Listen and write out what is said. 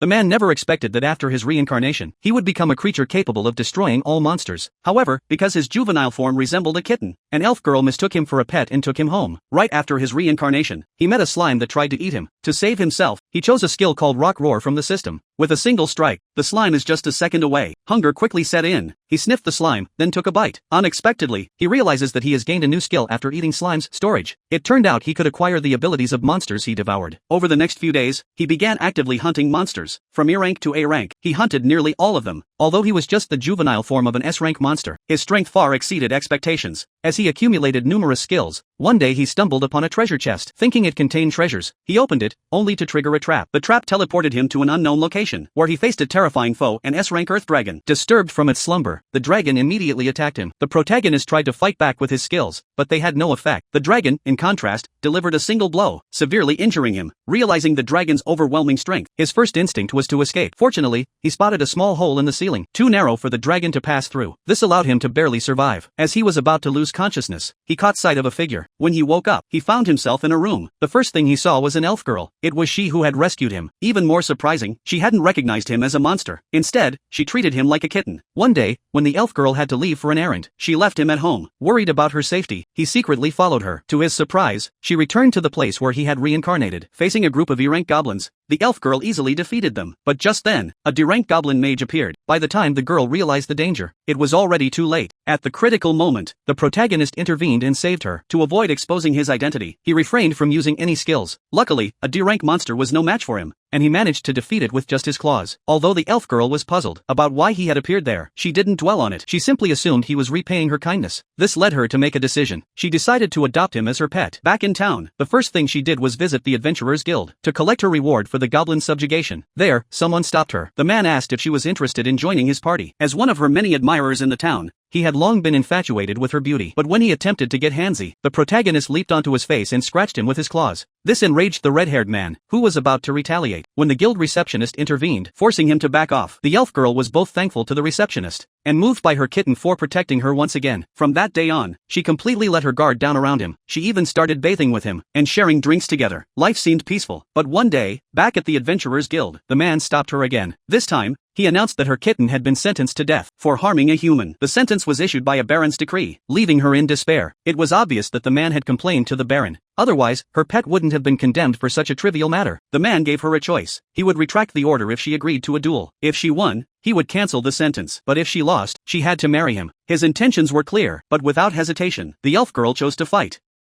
The man never expected that after his reincarnation, he would become a creature capable of destroying all monsters. However, because his juvenile form resembled a kitten, an elf girl mistook him for a pet and took him home. Right after his reincarnation, he met a slime that tried to eat him. To save himself, he chose a skill called Rock Roar from the system. With a single strike, the slime is just a second away. Hunger quickly set in. He sniffed the slime, then took a bite. Unexpectedly, he realizes that he has gained a new skill after eating slime's storage. It turned out he could acquire the abilities of monsters he devoured. Over the next few days, he began actively hunting monsters. From E rank to A rank, he hunted nearly all of them. Although he was just the juvenile form of an S rank monster, his strength far exceeded expectations. As he accumulated numerous skills, one day he stumbled upon a treasure chest. Thinking it contained treasures, he opened it, only to trigger a trap. The trap teleported him to an unknown location, where he faced a terrifying foe, an S-rank Earth Dragon. Disturbed from its slumber, the dragon immediately attacked him. The protagonist tried to fight back with his skills, but they had no effect. The dragon, in contrast, delivered a single blow, severely injuring him. Realizing the dragon's overwhelming strength, his first instinct was to escape. Fortunately, he spotted a small hole in the ceiling, too narrow for the dragon to pass through. This allowed him to barely survive. As he was about to lose consciousness, he caught sight of a figure. When he woke up, he found himself in a room. The first thing he saw was an elf girl. It was she who had rescued him. Even more surprising, she hadn't recognized him as a monster. Instead, she treated him like a kitten. One day, when the elf girl had to leave for an errand, she left him at home. Worried about her safety, he secretly followed her. To his surprise, she returned to the place where he had reincarnated. Facing a group of E-rank goblins, the elf girl easily defeated them. But just then, a D-rank goblin mage appeared. By the time the girl realized the danger, it was already too late. At the critical moment, the protagonist intervened and saved her. To avoid exposing his identity, he refrained from using any skills. Luckily, a D-rank monster was no match for him, and he managed to defeat it with just his claws. Although the elf girl was puzzled about why he had appeared there, she didn't dwell on it. She simply assumed he was repaying her kindness. This led her to make a decision. She decided to adopt him as her pet. Back in town, the first thing she did was visit the Adventurers Guild to collect her reward for the goblin subjugation. There, someone stopped her. The man asked if she was interested in joining his party. As one of her many admirers in the town, he had long been infatuated with her beauty. But when he attempted to get handsy, the protagonist leaped onto his face and scratched him with his claws. This enraged the red-haired man, who was about to retaliate. When the guild receptionist intervened, forcing him to back off, the elf girl was both thankful to the receptionist and moved by her kitten for protecting her once again. From that day on, she completely let her guard down around him. She even started bathing with him and sharing drinks together. Life seemed peaceful. But one day, back at the Adventurers Guild, the man stopped her again. This time, he announced that her kitten had been sentenced to death for harming a human. The sentence was issued by a baron's decree, leaving her in despair. It was obvious that the man had complained to the baron. Otherwise, her pet wouldn't have been condemned for such a trivial matter. The man gave her a choice. He would retract the order if she agreed to a duel. If she won, he would cancel the sentence. But if she lost, she had to marry him. His intentions were clear, but without hesitation, the elf girl chose to fight.